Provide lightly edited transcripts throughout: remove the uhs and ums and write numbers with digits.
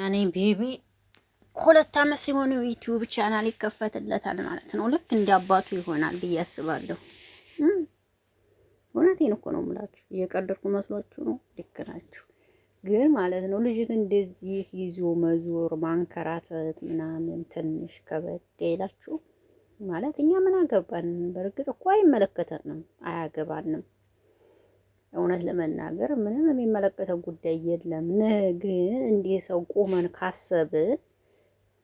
ያኔ ቤቢ 2 ዓመት ሲሆኑ ዩቲዩብ ቻናል ይከፈትለታል ማለት ነው። ልክ እንደ አባቱ ይሆናል ብዬ አስባለሁ። እውነቴን እኮ ነው የምላችሁ። እየቀለድኩ መስሏችሁ ነው? ልክ ናችሁ። ግን ማለት ነው ልጅን እንደዚህ ይዞ መዞር ማንከራተት ምናምን ትንሽ ከበድ ይላችሁ ማለት እኛ ምን አገባን? በእርግጥ እኮ አይመለከተንም፣ አያገባንም። እውነት ለመናገር ምንም የሚመለከተው ጉዳይ የለም። ግን እንዲህ ሰው ቁመን ካሰብን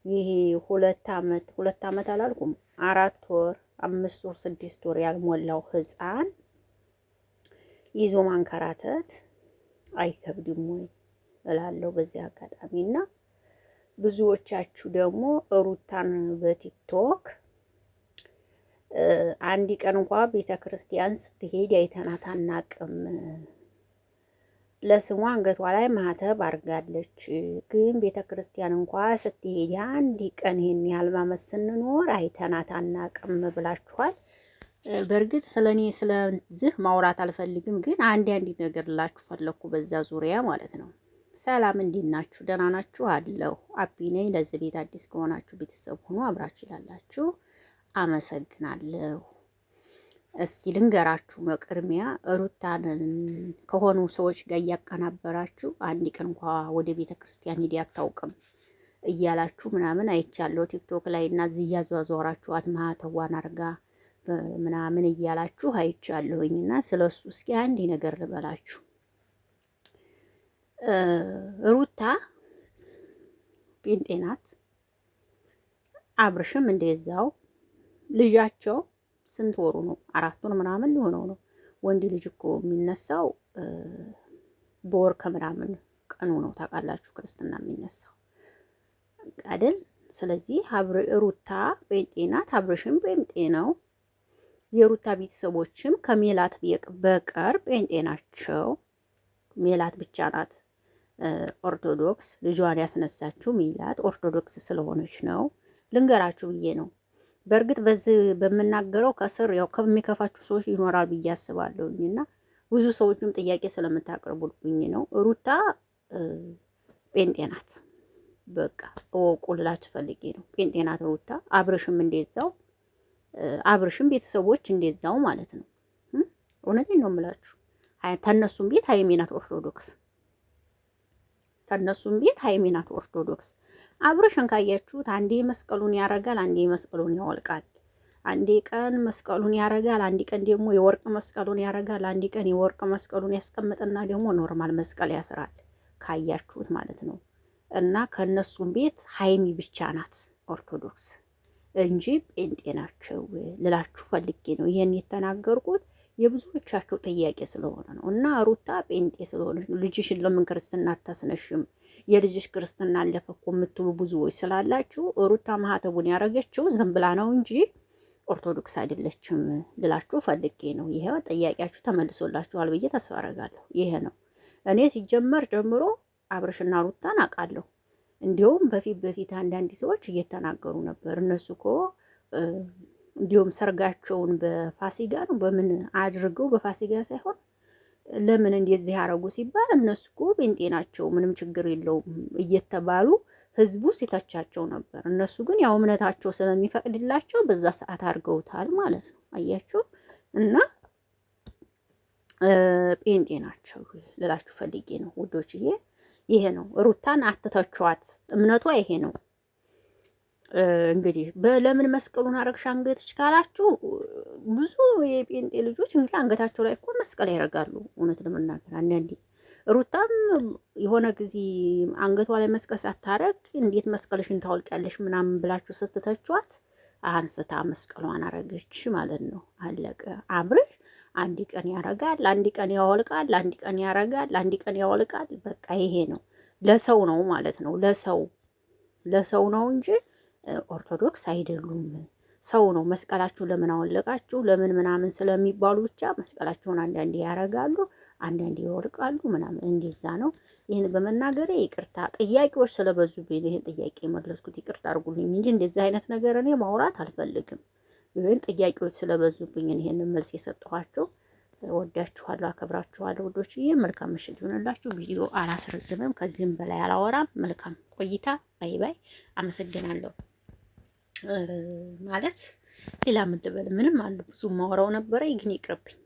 ይሄ 2 ዓመት አላልኩም 4 ወር 5 ወር 6 ወር ያልሞላው ህፃን ይዞ ማንከራተት አይከብድም ወይ እላለሁ በዚህ አጋጣሚ። እና ብዙዎቻችሁ ደግሞ ሩታን በቲክቶክ አንድ ቀን እንኳ ቤተ ክርስቲያን ስትሄድ አይተናት አናቅም። ለስሟ አንገቷ ላይ ማህተብ አርጋለች። ግን ቤተ ክርስቲያን እንኳ ስትሄድ አንድ ቀን ይሄን ያህል ዓመት ስንኖር አይተናት አናቅም ብላችኋል። በእርግጥ ስለኔ ስለዚህ ማውራት አልፈልግም፣ ግን አንድ ነገር ላችሁ ፈለኩ በዛ ዙሪያ ማለት ነው። ሰላም እንዴት ናችሁ? ደህና ናችሁ? አለሁ አቢ ነኝ። ለዚህ ቤት አዲስ ከሆናችሁ ቤተሰብ ሆኖ አብራችሁ ይላላችሁ። አመሰግናለሁ። እስቲ ልንገራችሁ በቅድሚያ ሩታን ከሆኑ ሰዎች ጋር እያቀናበራችሁ አንድ ቀን እንኳ ወደ ቤተ ክርስቲያን ሄዲ አታውቅም እያላችሁ ምናምን አይቻለሁ ቲክቶክ ላይ እና እዚህ እያዟዟራችኋት ማህተዋን አርጋ ምናምን እያላችሁ አይቻለሁኝ። እና ስለሱ እስኪ አንድ ነገር ልበላችሁ። ሩታ ጴንጤ ናት፣ አብርሽም እንደዛው። ልጃቸው ስንት ወሩ ነው? 4 ወር ምናምን ሊሆነው ነው። ወንድ ልጅ እኮ የሚነሳው በወር ከምናምን ቀኑ ነው ታውቃላችሁ፣ ክርስትና የሚነሳው አይደል? ስለዚህ ሩታ ጴንጤ ናት፣ አብርሽም ጴንጤ ነው። የሩታ ቤተሰቦችም ከሜላት በቀር ጴንጤ ናቸው። ሜላት ብቻ ናት ኦርቶዶክስ። ልጇን ያስነሳችው ሜላት ኦርቶዶክስ ስለሆነች ነው። ልንገራችሁ ብዬ ነው። በእርግጥ በዚህ በምናገረው ከስር ያው ከሚከፋችሁ ሰዎች ይኖራል ብዬ አስባለሁኝ እና ብዙ ሰዎችም ጥያቄ ስለምታቀርቡልኝ ነው። ሩታ ጴንጤ ናት። በቃ እወቁ ልላችሁ ፈልጌ ነው። ጴንጤ ናት ሩታ። አብርሽም እንደዛው፣ አብርሽም ቤተሰቦች እንደዛው ማለት ነው። እውነቴን ነው የምላችሁ። ተነሱም ቤት ሃይሜ ናት ኦርቶዶክስ፣ ተነሱም ቤት ሃይሜ ናት ኦርቶዶክስ። አብርሽን ካያችሁት አንዴ መስቀሉን ያረጋል፣ አንዴ መስቀሉን ያወልቃል። አንዴ ቀን መስቀሉን ያረጋል፣ አንዴ ቀን ደግሞ የወርቅ መስቀሉን ያረጋል። አንዴ ቀን የወርቅ መስቀሉን ያስቀምጥና ደግሞ ኖርማል መስቀል ያስራል። ካያችሁት ማለት ነው። እና ከነሱም ቤት ሃይሚ ብቻ ናት ኦርቶዶክስ እንጂ ጴንጤ ናቸው ልላችሁ ፈልጌ ነው ይሄን የተናገርኩት። የብዙዎቻችሁ ጥያቄ ስለሆነ ነው። እና ሩታ ጴንጤ ስለሆነች ልጅሽን ለምን ክርስትና አታስነሽም? የልጅሽ ክርስትና አለፈ እኮ የምትሉ ብዙዎች ስላላችሁ ሩታ ማህተቡን ያረገችው ዝም ብላ ነው እንጂ ኦርቶዶክስ አይደለችም ልላችሁ ፈልጌ ነው። ይሄ ጥያቄያችሁ ተመልሶላችኋል ብዬ ተስፋ አደርጋለሁ። ይሄ ነው። እኔ ሲጀመር ጀምሮ አብርሽና ሩታን አውቃለሁ። እንዲሁም በፊት አንዳንድ ሰዎች እየተናገሩ ነበር። እነሱ እኮ እንዲሁም ሰርጋቸውን በፋሲጋ ነው በምን አድርገው በፋሲጋ ሳይሆን ለምን እንደዚህ ያረጉ ሲባል እነሱ እኮ ጴንጤ ናቸው ምንም ችግር የለውም እየተባሉ ህዝቡ ሲተቻቸው ነበር። እነሱ ግን ያው እምነታቸው ስለሚፈቅድላቸው በዛ ሰዓት አድርገውታል ማለት ነው። አያችሁ። እና ጴንጤ ናቸው ልላችሁ ፈልጌ ነው ውዶችዬ። ይሄ ነው። ሩታን አትተቿት፣ እምነቷ ይሄ ነው። እንግዲህ ለምን መስቀሉን አረግሽ አንገትሽ ካላችሁ ብዙ የጴንጤ ልጆች እንግዲህ አንገታቸው ላይ እኮ መስቀል ያደርጋሉ። እውነት ለመናገር አንዳንዴ ሩታም የሆነ ጊዜ አንገቷ ላይ መስቀል ሳታረግ እንዴት መስቀልሽን ታወልቂያለሽ ምናምን ብላችሁ ስትተቿት አንስታ መስቀሏን አረገች ማለት ነው። አለቀ። አብርሽ አንድ ቀን ያረጋል፣ አንድ ቀን ያወልቃል፣ አንድ ቀን ያረጋል፣ አንድ ቀን ያወልቃል። በቃ ይሄ ነው። ለሰው ነው ማለት ነው። ለሰው ነው እንጂ ኦርቶዶክስ አይደሉም። ሰው ነው። መስቀላችሁ ለምን አወለቃችሁ ለምን ምናምን ስለሚባሉ ብቻ መስቀላቸውን አንዳንዴ ያረጋሉ፣ አንዳንዴ ይወልቃሉ ምናምን እንደዛ ነው። ይህን በመናገሬ ይቅርታ። ጥያቄዎች ስለበዙብኝ ይህን ጥያቄ መለስኩት። ይቅርታ አድርጉልኝ እንጂ እንደዚህ አይነት ነገር እኔ ማውራት አልፈልግም። ግን ጥያቄዎች ስለበዙብኝ ይሄን መልስ የሰጠኋቸው። ወዳችኋለሁ፣ አከብራችኋለሁ ውዶችዬ። መልካም ምሽት ይሆንላችሁ። ቪዲዮ አላስረዝምም፣ ከዚህም በላይ አላወራም። መልካም ቆይታ። ባይ ባይ። አመሰግናለሁ። ማለት ሌላ ምን ልበል? ምንም አለ ብዙ ማወራው ነበረ ግን ይቅርብኝ።